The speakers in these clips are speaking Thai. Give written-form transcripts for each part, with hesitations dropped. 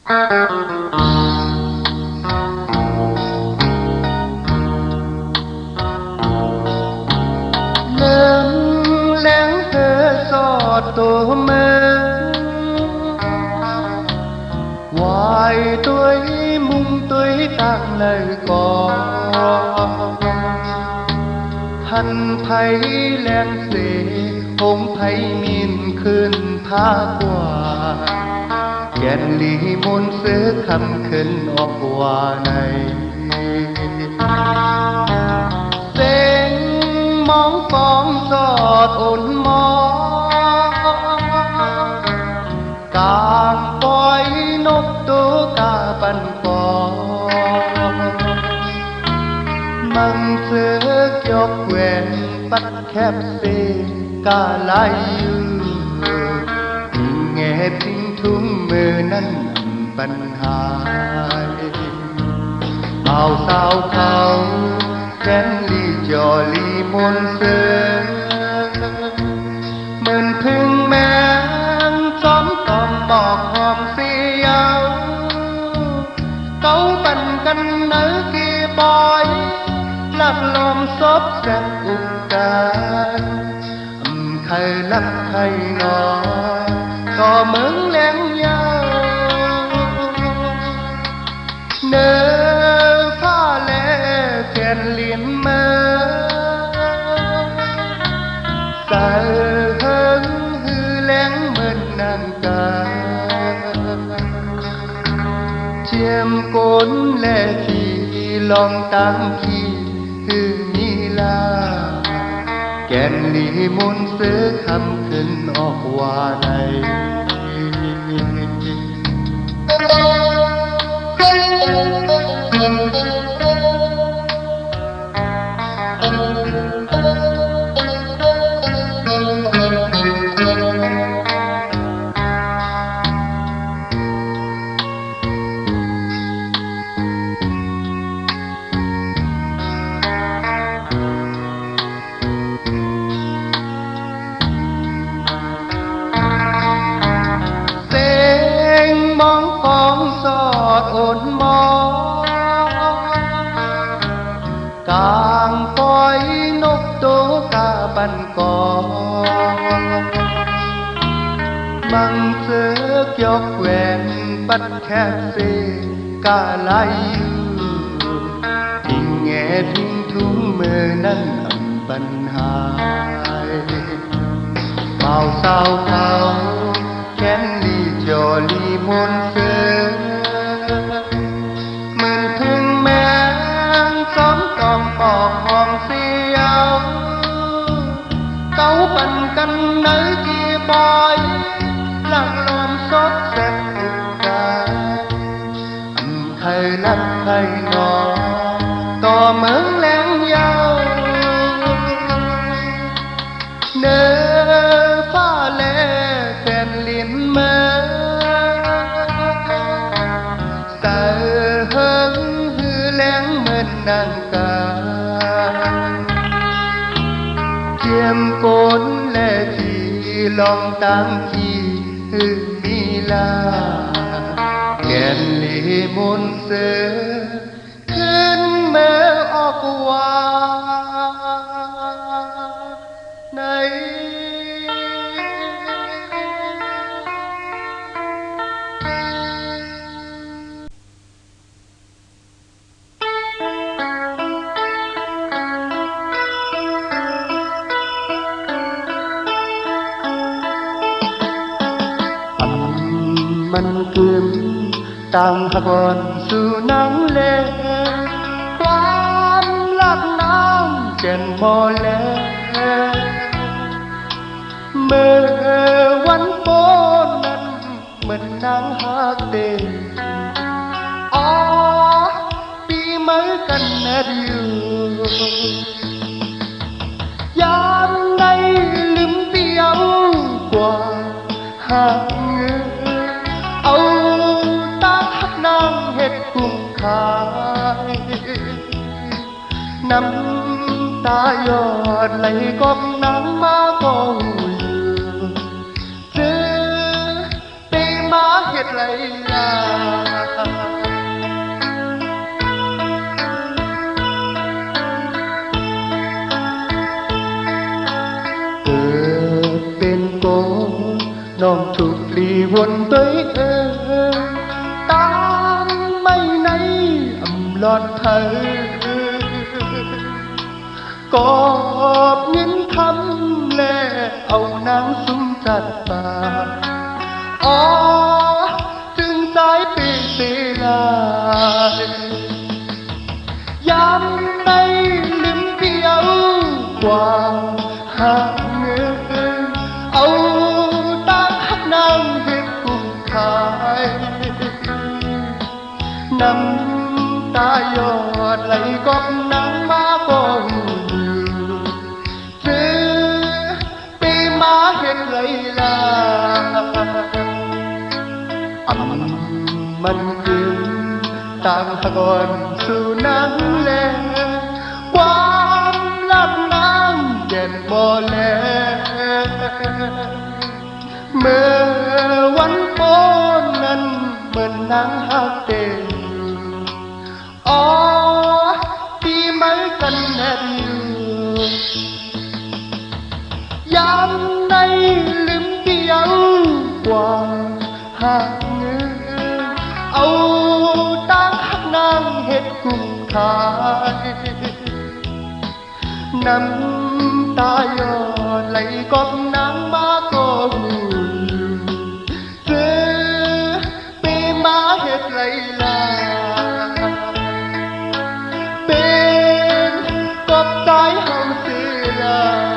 lớn lén thơ gió tổ mơ hoài tôi mung tôi tang lời cóหันไผแลงเสหงไผมีนคืนพากว่าแก่นลีมนเสือคำขึ้นออกว่าในเสียงมองฟองสอดอ่อนมองกางปล่อยนกตัวกาปันปอมังเสือยกแหวนปัดแคบเสกาลายยืแง่ทิ้งทุ่มมือนั้นปัญหาเอาสาวเขาแค้นลีจอลีมนเสือเหมือนพึ่งแมงซ้อมตอมบอกหอมเสียวเก้าปันกันเนื้อกี่บอยหลับลมซบแสงอุกการใครลับใครนอก็เหมือนแหลงยาวเนื้อผ้าแลแขนเลียนมาใส่เฮิงฮือแหลงเหมือนนางกาเจียมโกนและที่ลองตั้งขี้คือมีลาแก่นลีมนเสือคำขึ้นออกว่าในมองฟองสอดอ่อนมองกางปล่อยนกตัวกาบันกอมังเสือกยกแหวนปัดแคบเสกาลายทิ้งแง่ทิ้งทุ่มมือนั้นปัญหาเบาสาวเขาแค้นลีจอลีมนเสือเหมือนพึ่งแมงซ้อมตอมปอกหอมเสียวเก้าปันกันเนื้อกี่บอยหลังลมซดแสบอุกกาใครลับใครนอต่อเหมือนแหลงยาวเนื้อฟ้าแลแฟนเลียนมาใส่เฮิงฮือแหลงเหมือนนางกาเจียมโกนและที่ลองตั้งขี้ฮือมีลาแก่นลีมนเสือขึ้นเมื่อออกว่าในมันกลืนต่างหักอ่อนสู่นังเลความลักน้ำแก่นบ่อแลเมื่อวันโปนนั้นเหมือนนางฮักเต้อ๋อปีเมื่อกันนะดิวยามในลืมเปียงกว่าหากเงือเอาตาหักนางเฮ็ดกุ้งขายน้ำตายอดไหลกอบนางมาก็หูลือเจอไปมาเฮ็ดไรล่ะ hồn tới tan mây nay ầm lọt thở có những thắm lệ âu nắng xuống chặt bà từng trái bị tê lại dám đây liếm tiêu qua hát ngơ âu ta hát nàng hiệp cùng khai nắm ta giọt lấy góp nắng má con hết lấy là mình kiếm tang còn su nắng lên quang lắm nắng đèn bò lê mưaวันphốนั้นmình nắng hát tênที่mấy căn nét nhiều dám đây liếm tiêu qua hát ngơ âu ta hát nàng hết cùng khai nắm ta giò lấy góp nắng má có buồn bê má hết lấy là bên góp trái hồng xưa là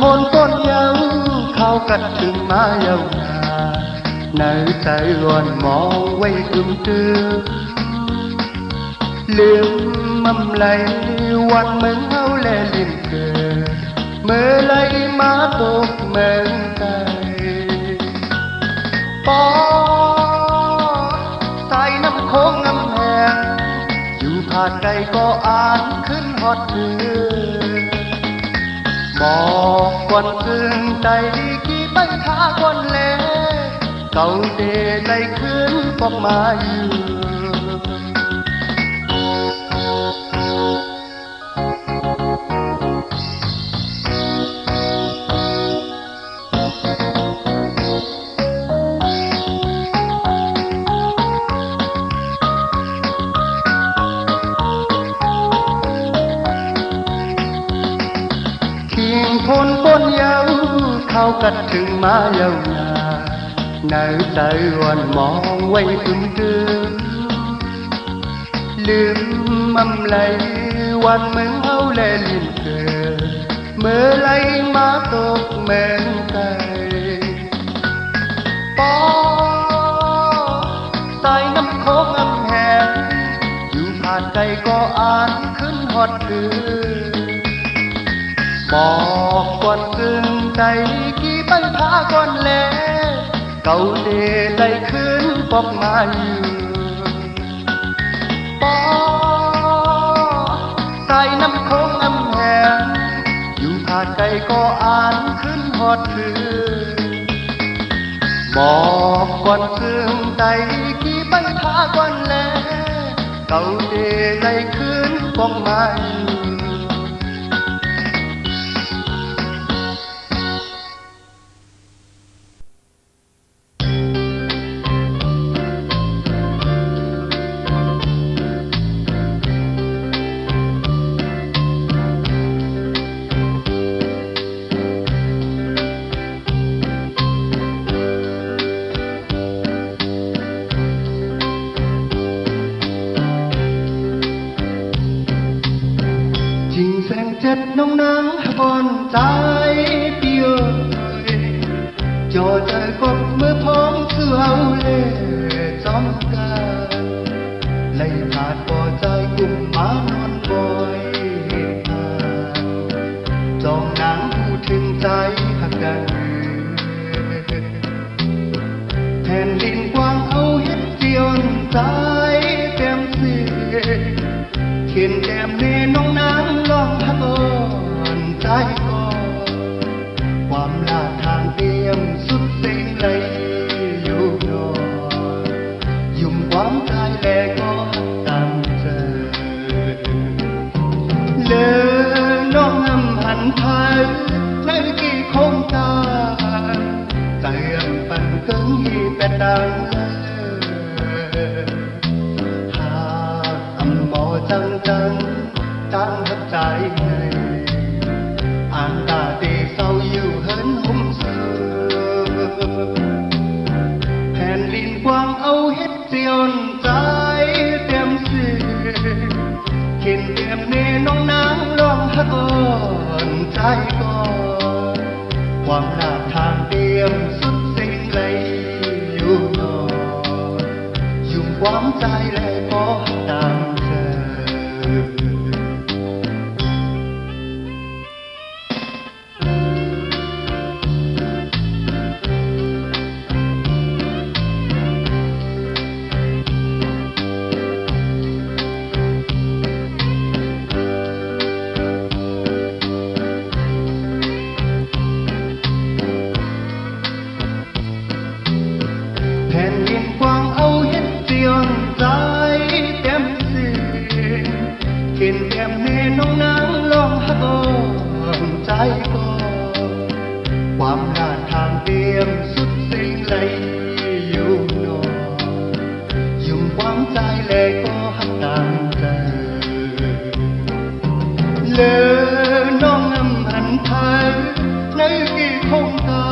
คนคนยังเข้ากัดถึงมายาวนาในใจล้วนมองไว้อึมตื้อลืมมั่มไหลวันเหมือนเอาแลลิมเกิดเมื่อไหลมาตกเมืองไกลปอใส่น้ำโค้งน้ำแหงอยู่ผ่านไกลก็อ่านขึ้นฮอดเถืบอกก่อนซึ่งใจกี่ไปท่าก่อนแลเก่าเดใจขึ้นปอกมาอยู่คนคนยาวเข้ากัดถึงมายาวนานในใจวันมองไว้อึมตึงลืมมั่มไหลวันเหมือนเอาแลลินเกิดเมื่อไหลมาตกเมืองไกลปอใต้น้ำโค้งน้ำแหงอยู่ผ่านไกลก็อ่านขึ้นฮอดถือบอกก่อนซึ่งใจกี่ปัญหาก่อนแลเก่าเดไหลขึ้นปอกมาอยู่ปอใส่น้ำโค้งน้ำแหงอยู่ผ่านไกลก็อ่านขึ้นฮอดถือบอกก่อนซึ่งใจกี่ปัญหาก่อนแลเก่าเดไหลขึ้นปอกมาอยู่น้องนางบอนใจเปียวจอใจกบเมื่อพร้อมคือเอาเล่จอมกัน เลยขาดพอใจกุมมานอนบอยเหตุผานจองนางพูดถึงใจหักกันแผ่นดินกว้างเอาเฮ็ดเจียนใจเต็มเสียเขียนแก้มเนน้องนางลองหักอ่อนใจก่อนความลาทางเตรียมสุดสิ่งเลยอยู่นอนยุ่มความใจแลก็ตามเจอเลอน้องอำหันไทยในกี่คงตาใจอันปันเกิงฮีเป็ดดังหากอำหมอจังตั้งหัวใจในอ่านตาตีเศร้าอยู่เหินหุ่มเสือแผ่นดินกว้างเอาเฮ็ดเจียนใจเต็มเสียเขียนเต็มเนน้องนางลองหักอ่อนใจก่อนความลาทางเตรียมสุดสิ่งเลยอยู่นอนยุ่งความใจและก็ตามเธอแผ่นดินกว้างเอาเฮ็ดเจียนใจเต็มเสียงเขียนแก้มเนน้องนางลองหักอ่อนใจก่อนความลาดทางเตรียมสุดสิ่งเลยอยู่นอนยุ่งความใจแลก็หักตามเธอเลอน้องอำหันไทยในกี่คงตา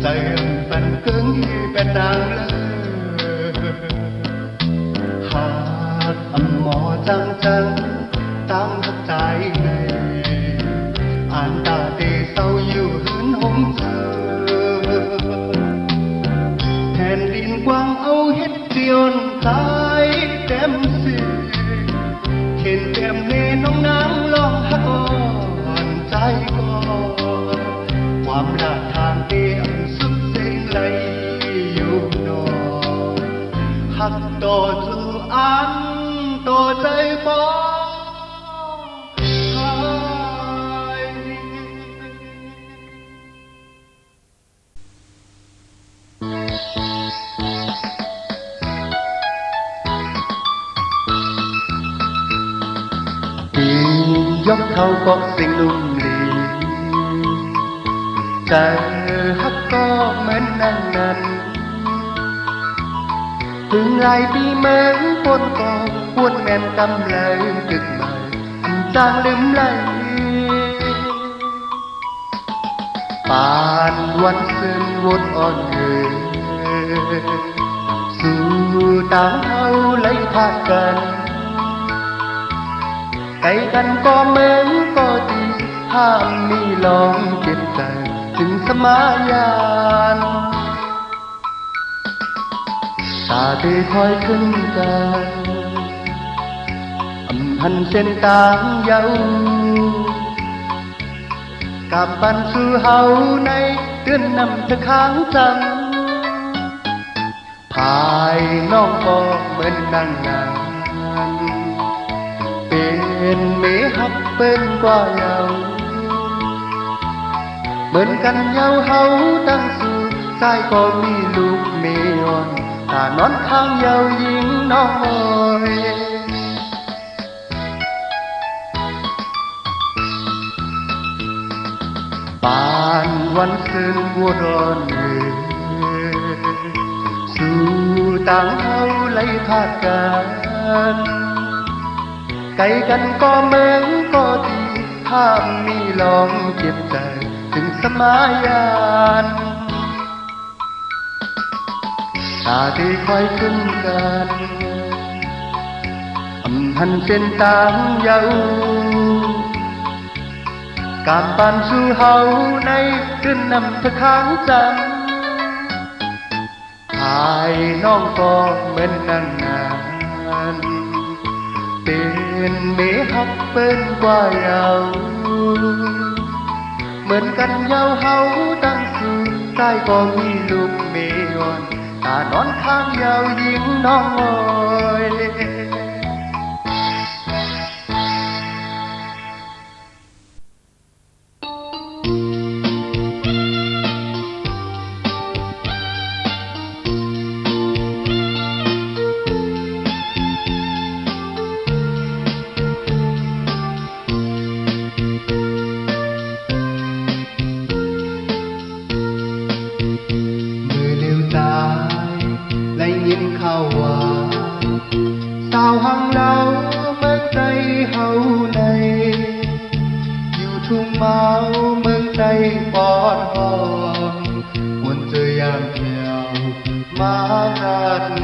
ใจอันปันเกิงฮีเป็ดดังเลยหากอำหมอจังตั้งหัวใจในอ่านตาตีเศร้าอยู่หืนห่มเสือแผ่นดินกว้างเอาเฮ็ดเจียนใจเต็มเสียเขียนเต็มเนน้องนางลองหักอ่อนใจก่อนความลาทางเตรียมสุดสิ่งเลยอยู่นอนหักต่อจูอันต่อใจบ่หายยกเท่าก็สิ่งลุ่มหลีใจฮักก็เหมือนนั้นถึงหลายปีเหมือนปนกองปวนแม่นกำเลยดึกมาจางลืมไหลป่านวันซึ้งวนอ่อนเอ่ยสู่ตาเฮาไหลพากันไกลกันก็เหมือนก็ดีห้ามมีลองเก็บใจถึงสมายานตาเตคอยขึ้นกันอำหันเส้นตางเยากับปันสู่เฮาในเดือนนำเธอค้างจำภายน้องก็เหมือนนางงามเป็นเมหักเป็นกว่าเยาเหมือนกันเยาเฮาตั้งสู่ใจก็มีลูกเมยอนถ้านอนข้างเยาหญิงน้อยป่านวันซึ้งวัวดอนเอ่ยสู่ต่างเฮาไหลพาดกันไกลกันก็เหมือนก็ดีห้ามมีลองเจ็บใจถึงสมายานตาที่คอยขึ้นกันอำหันเส้นตางเยาการปันสู่เฮาในเดือนนำเธอค้างจำภายน้องก็เหมือนนางงาม อนเมฮักเปิ้นกว่าเยาเหมือนกันเยาเฮาตั้งสู่ใต้ก็มีลูกเมยอนตานอนข้างเยายิงน้องอ้อยสาวหังเล่าเมืองใจเฮาในอยู่ทุ่งเมาเมืองใจปอดหอมควรเจอยามเที่ยวมาราดเน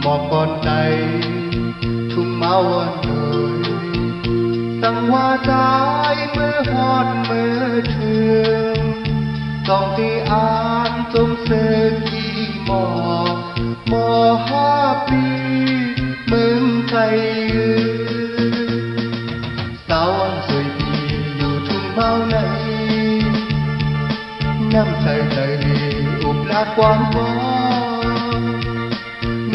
หมอกก่อนใจทุ่งเมาวันเลยสังว่าใจเมื่อฮอดเมื่อถึงต้องที่อ่านจมเสกีหมอ5 ปีเมืองไทยสาวอันสวยดีอยู่ทุ่งเมาในน้ำใสใจดีอุบลาดความฟ้อ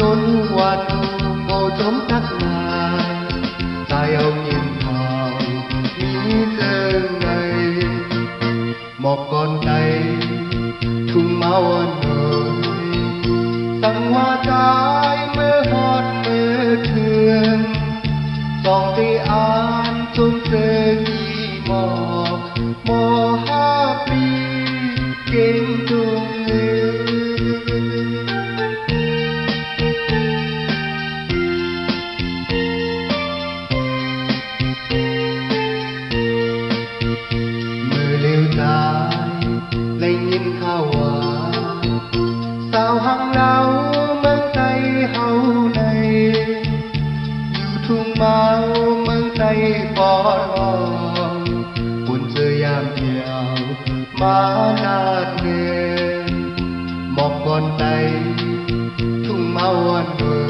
นนวานูโมจมทักนาตายเอายินข่าวมีเจอในหมอกก่อนใจทุ่งเมาอันสังว่าใจเมื่อฮอดเมื่อเถื่อนต้องที่อ่านจนเจอกี่หมอ5 ปีเก่งจุงเมื่อเลี้ยวตายได้ยินข่าวว่าสาวหังเล่าเมืองใจเฮาในอยู่ทุ่งเมาเมืองใจปอดหอมปุ่นเจอยามเที่ยวมานาดเนือนหมอกก่อนใจทุ่งเมาวันเอ่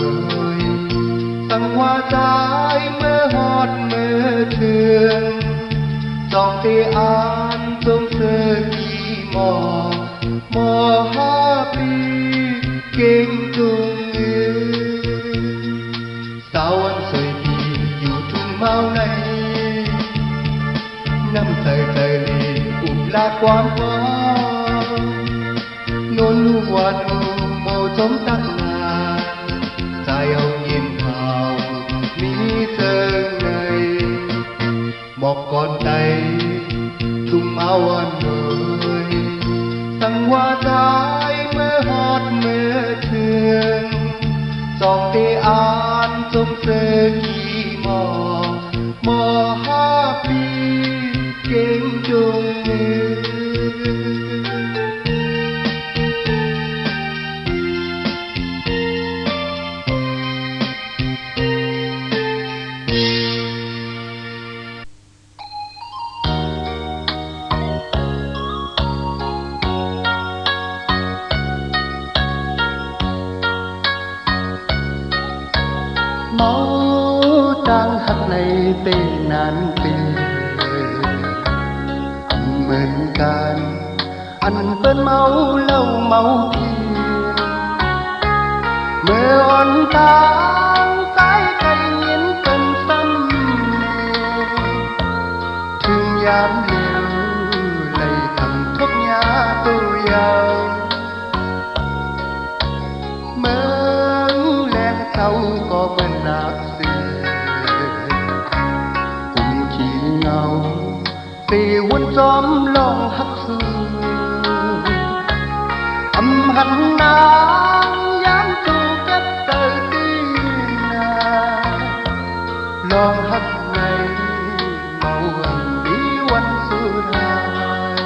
ยสังว่าใจเมื่อฮอดเมื่อเถื่อนจ้องที่อ่านจงเจอกี่หมอ5 ปีเก่งจุงสาวอันสวยดีอยู่ทุ่งเมาในน้ำใสใจดีอุบลาดความฟ้อนนวานูโมจมตักนาใจเอายินข่าวมีเจอในหมอกก่อนใจทุ่งเมาอันเอ่ยสังว่าใจเมื่อฮอดเมื่อเถื่อนจ้องที่อ่านจมเสกีหมอ5 ปีเก่งจุงเมาดังหักในเป็นนานปีเหมือนกันอันเป็นเมาเล่าเมาทีเมื่ออ่อนตางสายใจยินเป็นซ้ำถึงยามเลี้ยวเลยทำทุกยาตัวยาวเมื่อแลงเศร้าก็เป็นนักเสือกลุ่มขี้เงาตีวนจอมลองหักสูหันนางยามจูกับเตอตีนาลองหักในเมาอันดีวันสุดท้าย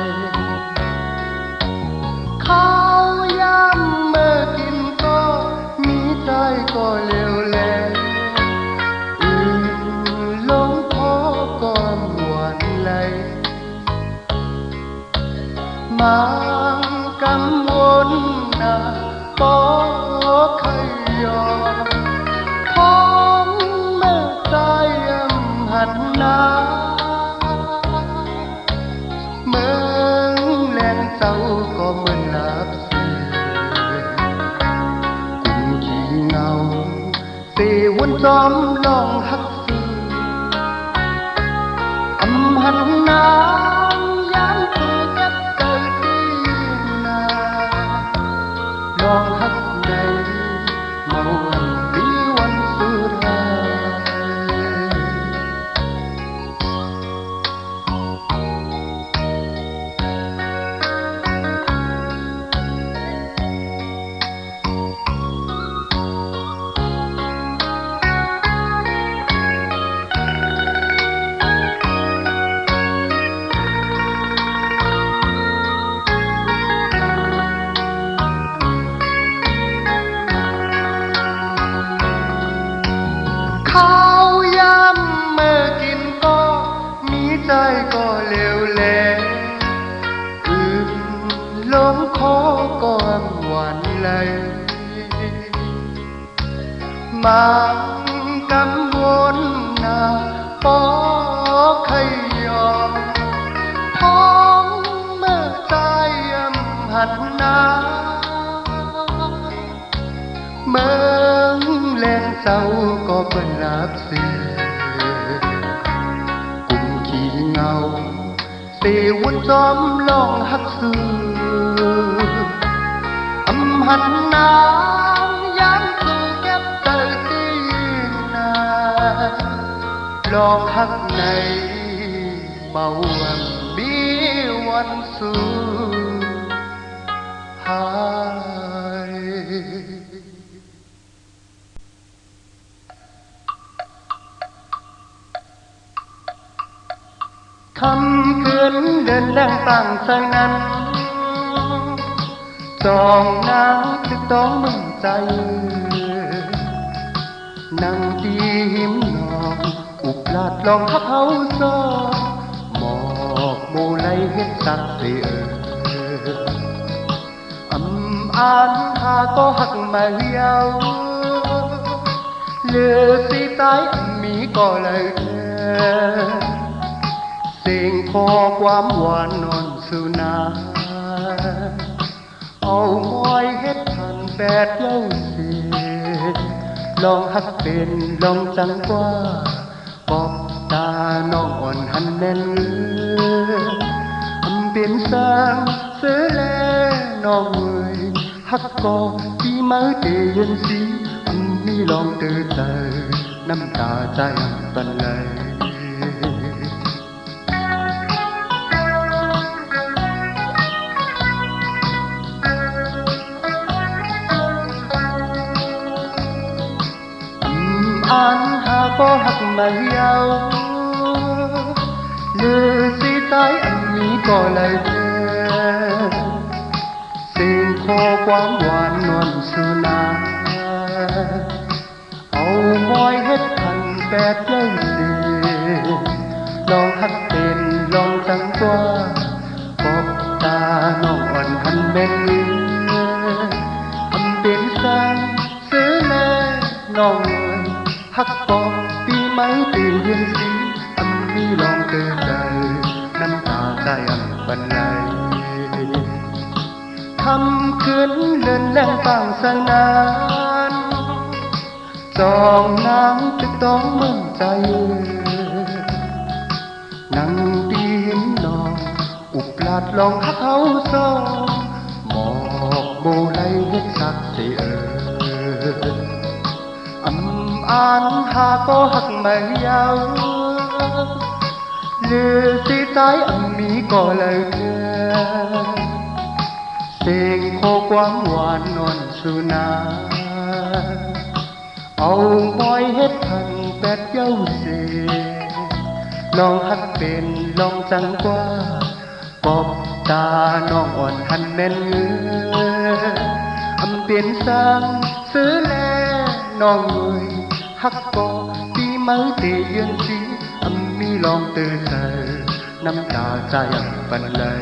ข้าวยามเมื่อกินก็มีใจก็เร็วแลลงพอก่อนหวนไหลมากังวลนะบ่เคยยอมท้องเมื่อ วุ่นจอมลองหักสื่อหันน้ำย้ำคือเก็บใจที่นาลองหักในเมาวันมีวันสุดท้ายข้าวยำเมื่อกินก็มีใจก็เลวแลอื่นลงคอก็หวานเลยมันกังวลนาปอใครยอมท้องเมื่อใจหันนาเมืองแลงเจ้าก็เป็นหลับเสียกุ่มขี้เงาเสวุ่นจอมลองหักสื่อหันน้ำย้ำสู่เก็บเตอตีนาลองหักในเบาวันมีวันสู่หายคำคืนเดินแรงต่างใจนั้นจองนางตึกต้องมึงใจนั่งตีหิมนองอุกลาดลองทับเฮาซอหมอกโมไลเฮ็ดสักเสียอ่านหาก็หักมาเหี่ยวเหลือสีตายมีก็เลยเสียงคอความหวานนอนสุนาเอามอยเฮ็ดทันแปดเย้าเสียลองหักเป็นลองจังกว่าปอบตาน้องอ่อนหันแน่นเป็นสางเสือแลน้องเอ่ยหักก็ที่มือเตียนสีมีลองเตือนใจน้ำตาใจปันเลยอ่านหาก็หักมาเหี่ยวหรือสีตายมีก็เลยเสียงคอความหวานนวลสุนาเอามอยเฮ็ดพันแปดเย้าเสียลองหักเป็นลองจังกว่าปอบตาน้องอ่อนหันเบ่งเป็นสางเสือแลน้องหักปองปีไม้ตีเย็นสีมีลองเตือนใจน้ำตาใจบันไลคำคืนเดินแรงต่างสนานจองนางตึกต้องมึงใจนั่งตีหินนองอุกลาดลองหักเขาซอหมอกโบไลเฮ็ดสักเสียอ่านหาก็หักไม่ยาวหรือสีตายมีก็เลยเสียงโคความหวานนอนสุนาเอามอยเฮ็ดพันแปดเย้าเสียลองหักเป็นลองจังกว่าปอบตาน้องอ่อนหันแน่นเป็นสางเสือแลน้องเอ่ยหักก็ปีมือเตียนสีมีลองเตือนใจน้ำตาใจปันเลย